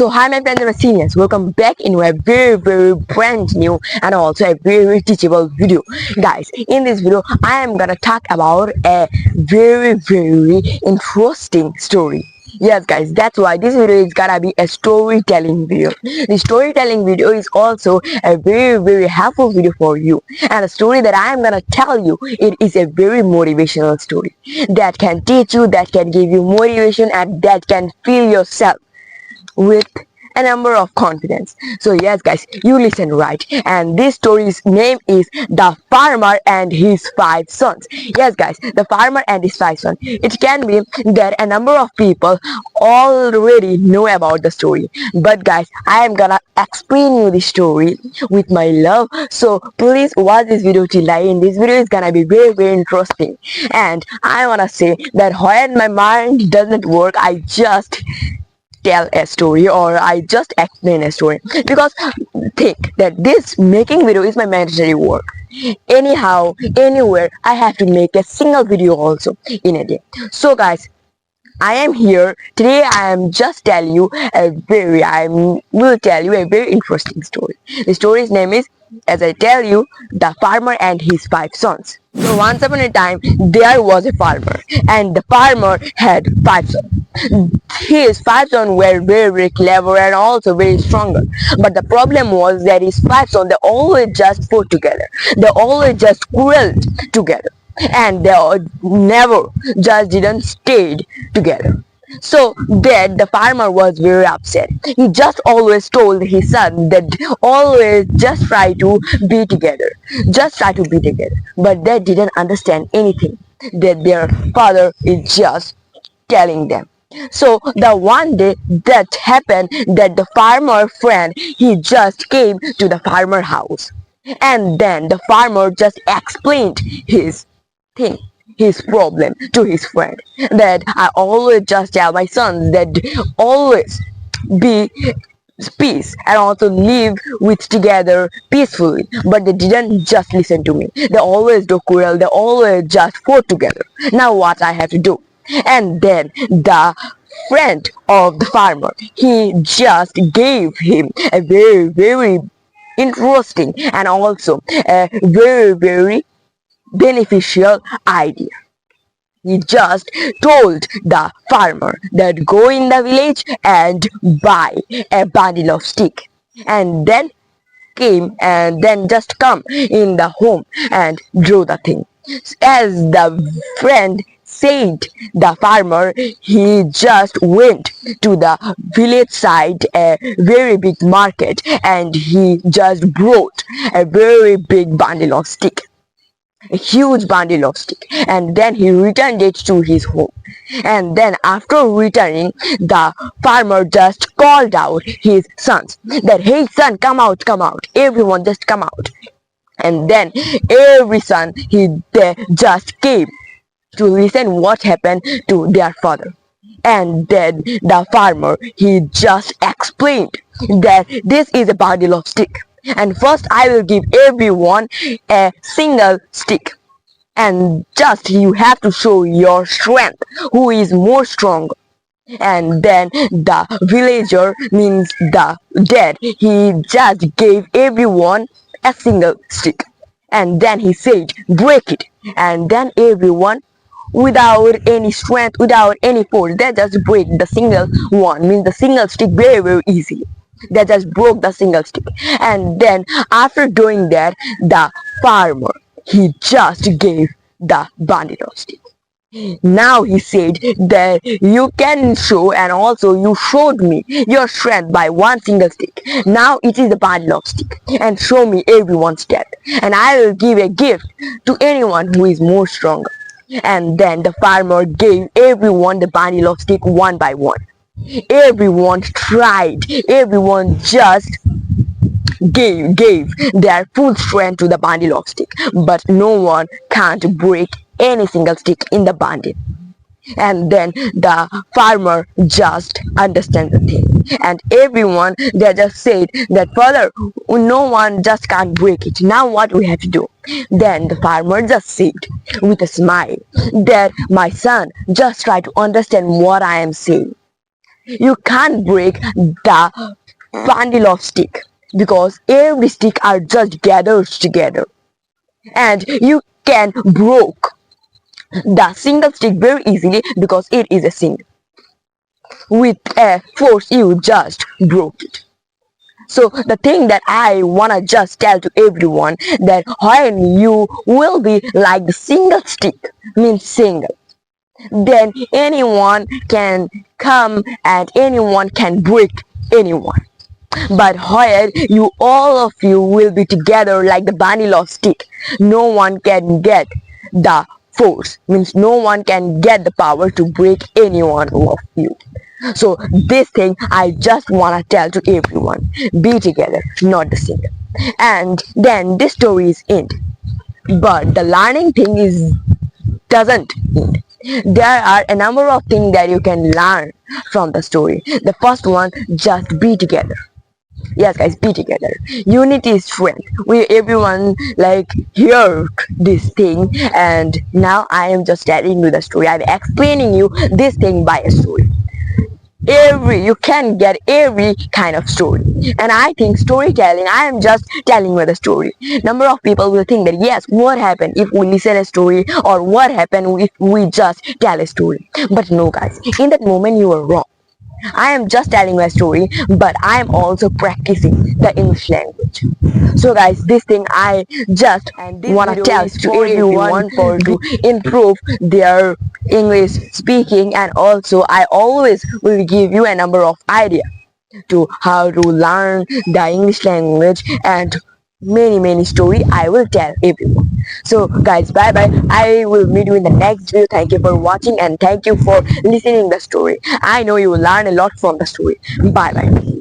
So hi my friends and my seniors, welcome back in a very brand new and also a very teachable video. Guys, in this video I am gonna talk about a very interesting story. Yes guys, that's why this video is gonna be a storytelling video. The storytelling video is also a very helpful video for you, and the story that I am gonna tell you, it is a very motivational story that can teach you, that can give you motivation, and that can fill yourself with a number of confidence. So yes guys, you listen right, and this story's name is The Farmer and His Five Sons. Yes guys, The Farmer and His Five Sons. It can be that a number of people already know about the story, but guys, I am gonna explain you the story with my love, so please watch this video till the end. This video is gonna be very interesting, and I wanna say that when my mind doesn't work, I just tell a story or I just explain a story, because think that this making video is my mandatory work. Anyhow, anywhere, I have to make a single video also in a day. So guys, I am here today. I will tell you a very interesting story. The story's name is, as I tell you, The Farmer and His Five Sons. So once upon a time there was a farmer, and the farmer had five sons. His five sons were very clever and also very stronger, but the problem was that his five sons, they always just fought together, they always just quarreled together, and they never just didn't stayed together. So that the farmer was very upset. He just always told his son that always just try to be together, just try to be together. But they didn't understand anything that their father is just telling them. So the one day that happened, that the farmer friend, he just came to the farmer house, and then the farmer just explained his thing, his problem to his friend, that I always just tell my sons that always be peace and also live with together peacefully, but they didn't just listen to me. They always do quarrel, they always just fought together. Now what I have to do? And then the friend of the farmer, he just gave him a very interesting and also a very beneficial idea. He just told the farmer that go in the village and buy a bundle of stick, and then just come in the home and draw the thing. As the friend said, the farmer, he just went to the village side, a very big market, and he just brought a very big bundle of stick, a huge bundle of stick, and then he returned it to his home. And then after returning, the farmer just called out his sons that, hey son, come out, everyone just come out. And then every son, they just came to listen what happened to their father. And then the farmer, he just explained that this is a bundle of stick, and first I will give everyone a single stick, and just you have to show your strength, who is more strong. And then the villager, means the dad, he just gave everyone a single stick, and then he said break it, and then everyone, without any strength, without any force, they just break the single one, means the single stick, very easily. They just broke the single stick. And then after doing that, the farmer, he just gave the bundle of stick. Now he said that you can show, and also you showed me your strength by one single stick. Now it is the bundle of stick, and show me everyone's strength, and I will give a gift to anyone who is more stronger. And then the farmer gave everyone the bundle of stick one by one. Everyone tried, everyone just gave their full strength to the bundle of stick, but no one can't break any single stick in the bundle. And then the farmer just understand the thing, and everyone, they just said that father, no one just can't break it, now what we have to do? Then the farmer just said with a smile that my son, just try to understand what I am saying. You can't break the bundle of stick because every stick are just gathered together, and you can broke the single stick very easily because it is a single. With a force you just broke it. So the thing that I wanna just tell to everyone, that when you will be like the single stick, means single, then anyone can come and anyone can break anyone. But where you all of you will be together like the bundle of stick, no one can get the force, means no one can get the power to break any one of you. So this thing I just wanna tell to everyone: be together, not the single. And then this story is end. But the learning thing is doesn't end. There are a number of things that you can learn from the story. The first one, just be together. Yes guys, be together. Unity is strength. We everyone like hear this thing, and now I am just telling you the story. I'm explaining you this thing by a story. You can get every kind of story, and I think storytelling, I am just telling you the story. Number of people will think that yes, what happened if we listen a story, or what happened if we just tell a story. But no guys, in that moment you are wrong. I am just telling a story, but I am also practicing the English language. So guys, this thing I just wanna tell to everyone for to improve their English speaking, and also I always will give you a number of ideas to how to learn the English language, and many story I will tell everyone. So guys, bye bye. I will meet you in the next video. Thank you for watching, and thank you for listening the story. I know you will learn a lot from the story. Bye bye.